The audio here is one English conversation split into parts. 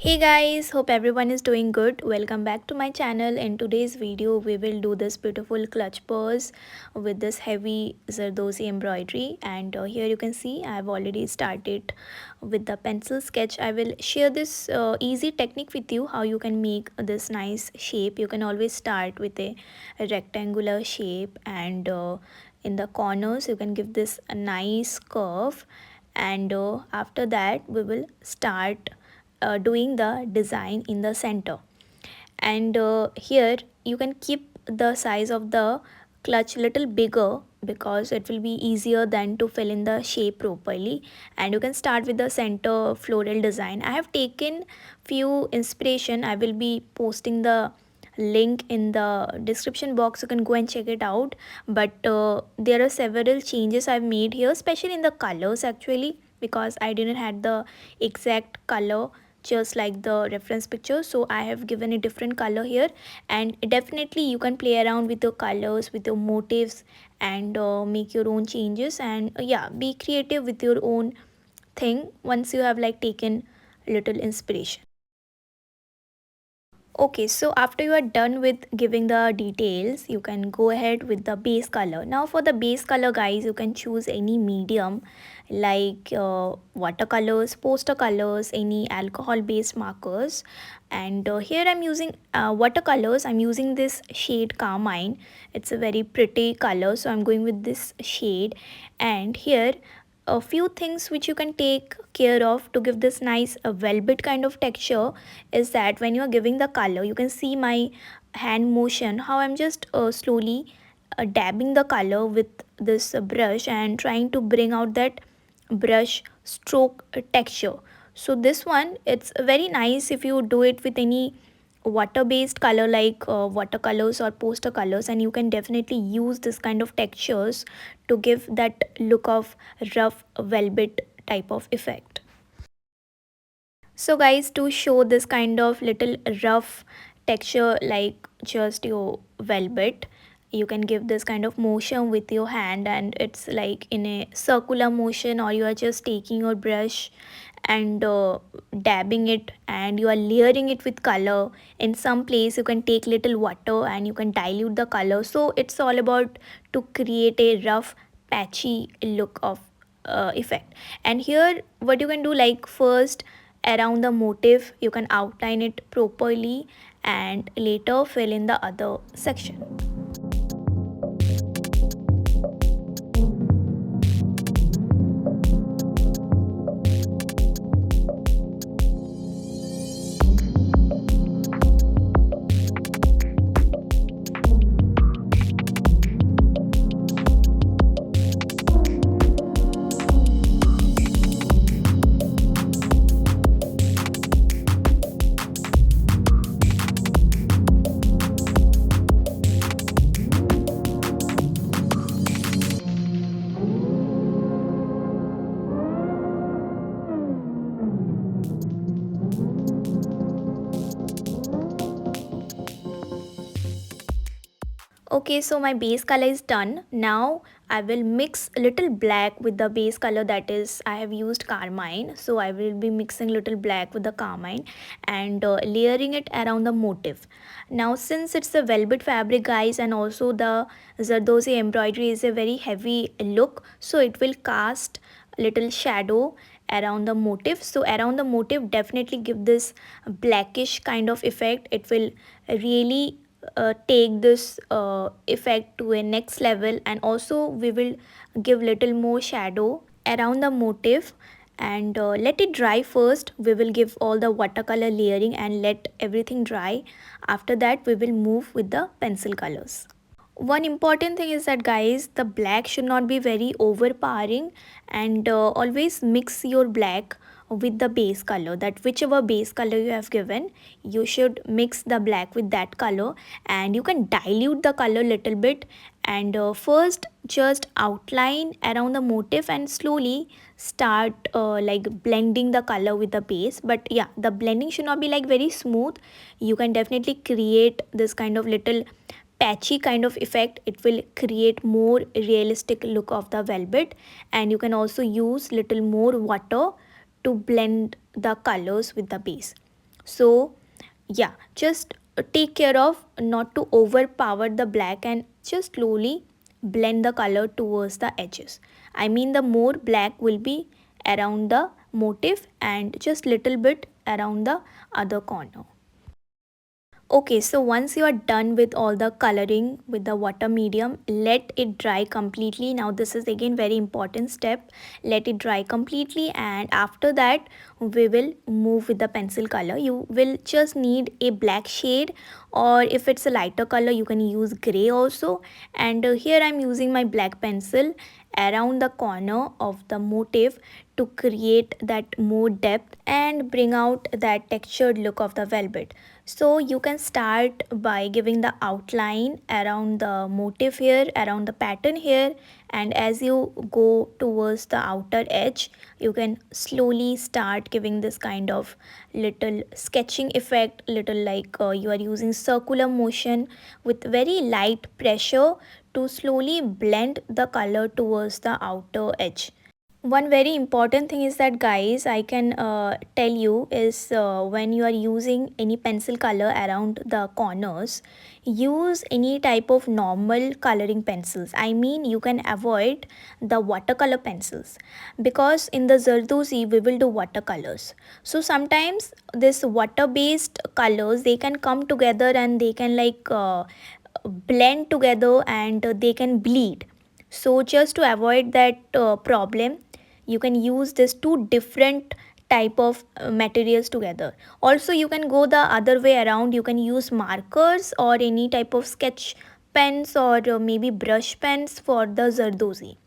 Hey guys, hope everyone is doing good. Welcome back to my channel. In today's video, we will do this beautiful clutch purse with this heavy Zardozi embroidery. And here you can see I have already started with the pencil sketch. I will share this easy technique with you how you can make this nice shape. You can always start with a rectangular shape and in the corners you can give this a nice curve, and after that we will start doing the design in the center. And here you can keep the size of the clutch little bigger because it will be easier than to fill in the shape properly. And you can start with the center floral design. I have taken few inspiration. I will be posting the link in the description box. You can go and check it out, but there are several changes I've made here, especially in the colors actually, because I didn't had the exact color just like the reference picture, so I have given a different color here. And definitely you can play around with your colors, with your motifs, and make your own changes, and yeah, be creative with your own thing once you have like taken little inspiration. Okay, so after you are done with giving the details, you can go ahead with the base color. Now for the base color guys, you can choose any medium like watercolors, poster colors, any alcohol based markers. And here I'm using watercolors. I'm using this shade Carmine. It's a very pretty color, so I'm going with this shade. And here a few things which you can take care of to give this nice velvet kind of texture is that when you are giving the color, you can see my hand motion how I'm just slowly dabbing the color with this brush and trying to bring out that brush stroke texture. So this one, it's very nice if you do it with any water based color like watercolors or poster colors, and you can definitely use this kind of textures to give that look of rough velvet type of effect. So guys, to show this kind of little rough texture like just your velvet, you can give this kind of motion with your hand, and it's like in a circular motion, or you are just taking your brush and dabbing it, and you are layering it with color. In some place you can take little water and you can dilute the color, so it's all about to create a rough patchy look of effect. And here what you can do, like first around the motif you can outline it properly and later fill in the other section. Okay, so my base color is done. Now I will mix a little black with the base color, that is I have used carmine. So I will be mixing little black with the carmine and layering it around the motif. Now since it's a velvet fabric guys, and also the Zardozi embroidery is a very heavy look, so it will cast little shadow around the motif. So around the motif definitely give this blackish kind of effect. It will really take this effect to a next level, and also we will give little more shadow around the motif, and let it dry first. We will give all the watercolor layering and let everything dry. After that we will move with the pencil colors. One important thing is that guys, the black should not be very overpowering, and always mix your black with the base color, that whichever base color you have given, you should mix the black with that color, and you can dilute the color little bit. And first just outline around the motif and slowly start like blending the color with the base. But yeah, the blending should not be like very smooth. You can definitely create this kind of little patchy kind of effect. It will create more realistic look of the velvet, and you can also use little more water to blend the colors with the base. So yeah, just take care of not to overpower the black and just slowly blend the color towards the edges. I mean, the more black will be around the motif and just little bit around the other corner. Okay, so once you are done with all the coloring with the water medium, let it dry completely. Now this is again very important step. Let it dry completely, and after that we will move with the pencil color. You will just need a black shade, or if it's a lighter color you can use gray also. And here I'm using my black pencil around the corner of the motif to create that more depth and bring out that textured look of the velvet. So you can start by giving the outline around the motif here, around the pattern here, and as you go towards the outer edge you can slowly start giving this kind of little sketching effect, little like you are using circular motion with very light pressure to slowly blend the color towards the outer edge. One very important thing is that, guys, I can tell you is when you are using any pencil color around the corners, use any type of normal coloring pencils. I mean, you can avoid the watercolor pencils, because in the Zardozi we will do watercolors. So sometimes this water based colors, they can come together and they can like blend together and they can bleed. So just to avoid that problem, you can use this two different type of materials together. Also you can go the other way around, you can use markers or any type of sketch pens or maybe brush pens for the Zardozi.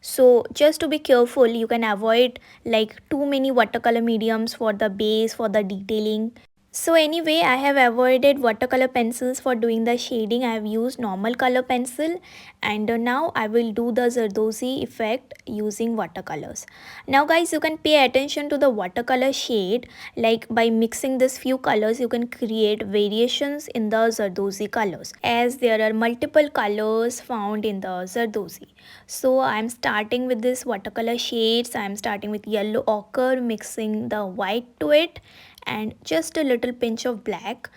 So just to be careful, you can avoid like too many watercolor mediums for the base, for the detailing. So anyway, I have avoided watercolor pencils for doing the shading. I have used normal color pencil, and now I will do the Zardozi effect using watercolors. Now guys, you can pay attention to the watercolor shade. Like by mixing this few colors, you can create variations in the Zardozi colors, as there are multiple colors found in the Zardozi. So I am starting with this watercolor shades. I am starting with yellow ochre, mixing the white to it and just a little pinch of black.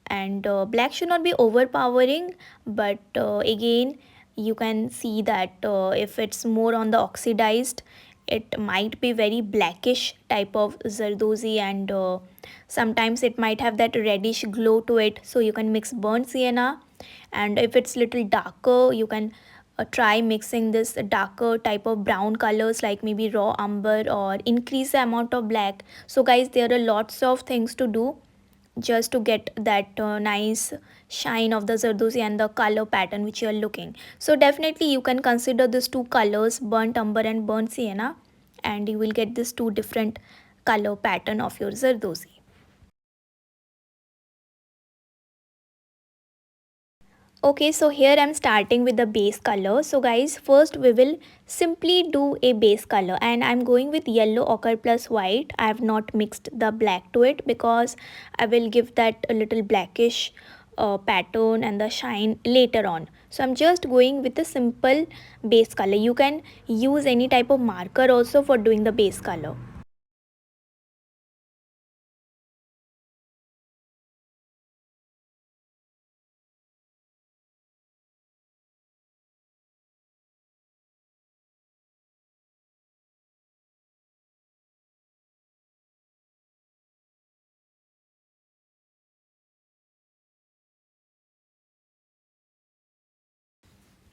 And black should not be overpowering, but again you can see that if it's more on the oxidized, it might be very blackish type of Zardozi, and sometimes it might have that reddish glow to it. So you can mix burnt sienna, and if it's little darker you can try mixing this darker type of brown colors like maybe raw umber, or increase the amount of black. So guys, there are lots of things to do just to get that nice shine of the Zardozi and the color pattern which you are looking. So definitely you can consider these two colors, burnt umber and burnt sienna, and you will get this two different color pattern of your Zardozi. Okay, so here I'm starting with the base color. So guys, first we will simply do a base color, and I'm going with yellow ochre plus white. I have not mixed the black to it because I will give that a little blackish pattern and the shine later on. So I'm just going with a simple base color. You can use any type of marker also for doing the base color.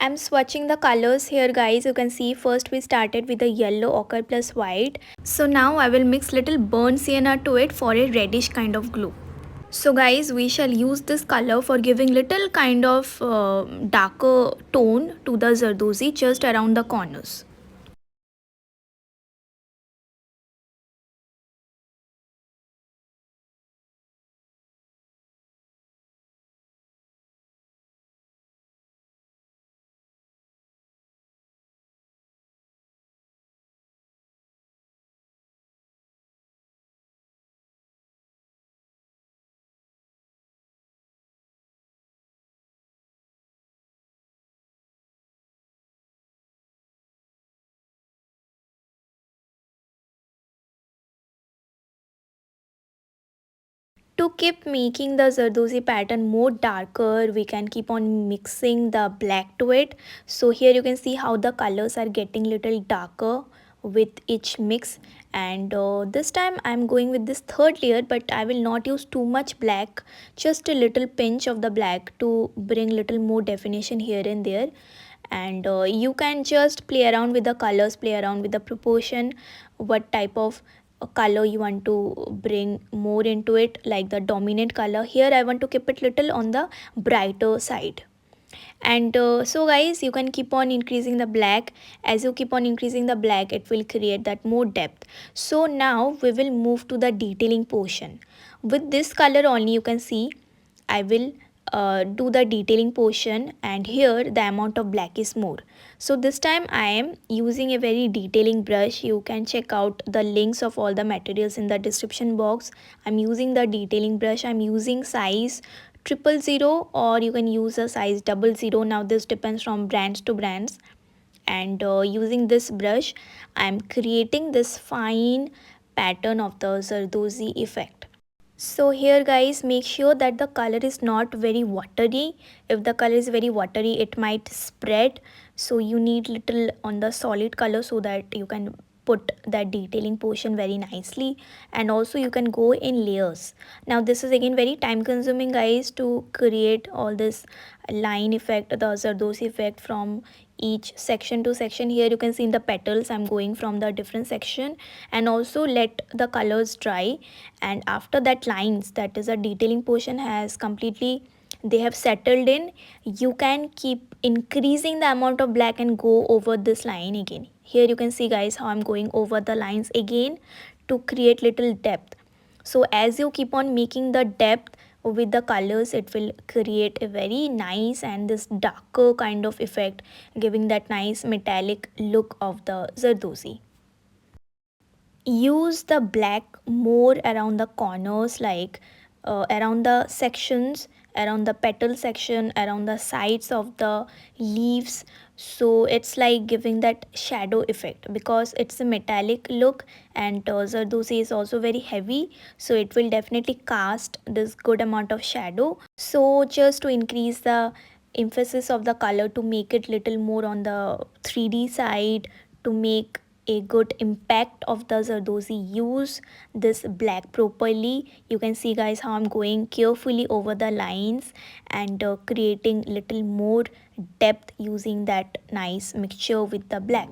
I'm swatching the colors here, guys. You can see first we started with the yellow ochre plus white. So now I will mix little burnt sienna to it for a reddish kind of glow. So guys, we shall use this color for giving little kind of darker tone to the Zardozi just around the corners. To keep making the Zardozi pattern more darker, we can keep on mixing the black to it. So here you can see how the colors are getting little darker with each mix. And this time I'm going with this third layer, but I will not use too much black, just a little pinch of the black to bring little more definition here and there. And you can just play around with the colors, play around with the proportion, what type of color you want to bring more into it, like the dominant color. Here I want to keep it little on the brighter side. And so guys, you can keep on increasing the black. As you keep on increasing the black, it will create that more depth. So now we will move to the detailing portion. With this color only, you can see I will do the detailing portion, and here the amount of black is more. So this time I am using a very detailing brush. You can check out the links of all the materials in the description box. I'm using the detailing brush. I'm using size 000, or you can use a size 00. Now this depends from brands to brands. And using this brush, I'm creating this fine pattern of the Zardozi effect. So here guys, make sure that the color is not very watery. If the color is very watery, it might spread. So you need little on the solid color so that you can put that detailing portion very nicely. And also you can go in layers. Now this is again very time consuming guys, to create all this line effect, the Zardozi effect from each section to section. Here you can see in the petals I'm going from the different section, and also let the colors dry. And after that lines, that is a detailing portion, has completely, they have settled in, you can keep increasing the amount of black and go over this line again. Here you can see guys how I'm going over the lines again to create little depth. So as you keep on making the depth with the colors, it will create a very nice and this darker kind of effect, giving that nice metallic look of the Zardozi. Use the black more around the corners, like around the sections, around the petal section, around the sides of the leaves. So it's like giving that shadow effect, because it's a metallic look, and Zardozi is also very heavy, so it will definitely cast this good amount of shadow. So just to increase the emphasis of the color, to make it little more on the 3D side, to make a good impact of the Zardozi, use this black properly. You can see guys how I'm going carefully over the lines and creating little more depth using that nice mixture with the black.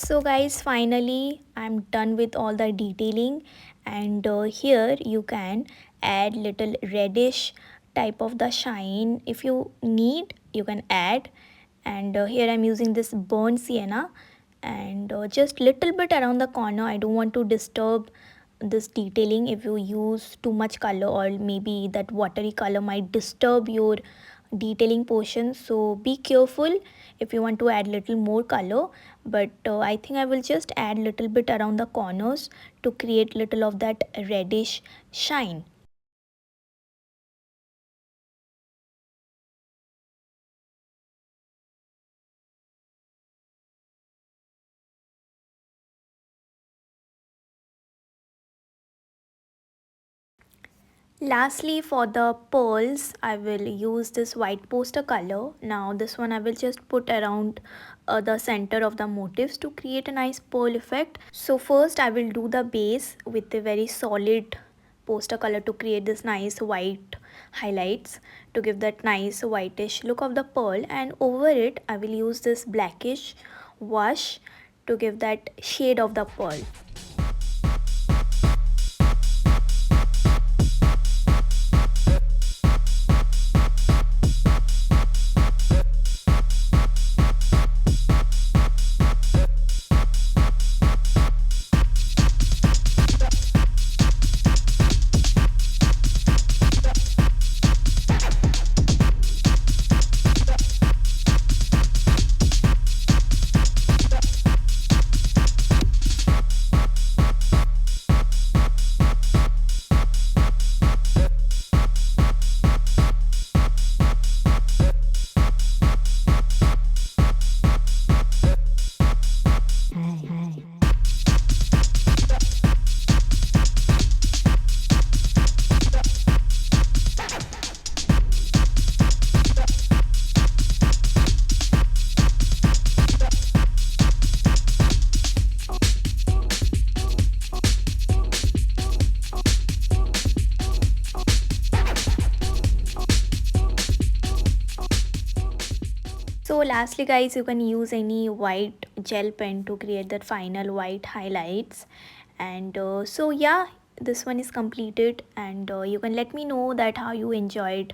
So guys, finally I'm done with all the detailing, and here you can add little reddish type of the shine. If you need, you can add. And here I'm using this burnt sienna, and just little bit around the corner. I don't want to disturb this detailing. If you use too much color, or maybe that watery color might disturb your detailing portion, so be careful if you want to add little more color. But I think I will just add little bit around the corners to create little of that reddish shine. Lastly, for the pearls, I will use this white poster color. Now this one I will just put around the center of the motifs to create a nice pearl effect. So first I will do the base with a very solid poster color to create this nice white highlights, to give that nice whitish look of the pearl, and over it I will use this blackish wash to give that shade of the pearl. So lastly guys, you can use any white gel pen to create that final white highlights. And so yeah, this one is completed, and you can let me know that how you enjoyed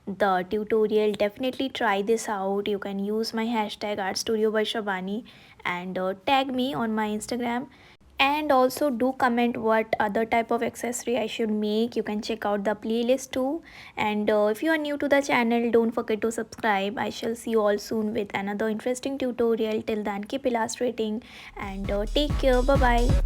the tutorial. Definitely try this out. You can use my hashtag artstudio.srabani and tag me on my Instagram. And also do comment what other type of accessory I should make. You can check out the playlist too. And if you are new to the channel, don't forget to subscribe. I shall see you all soon with another interesting tutorial. Till then, keep illustrating and take care. Bye bye.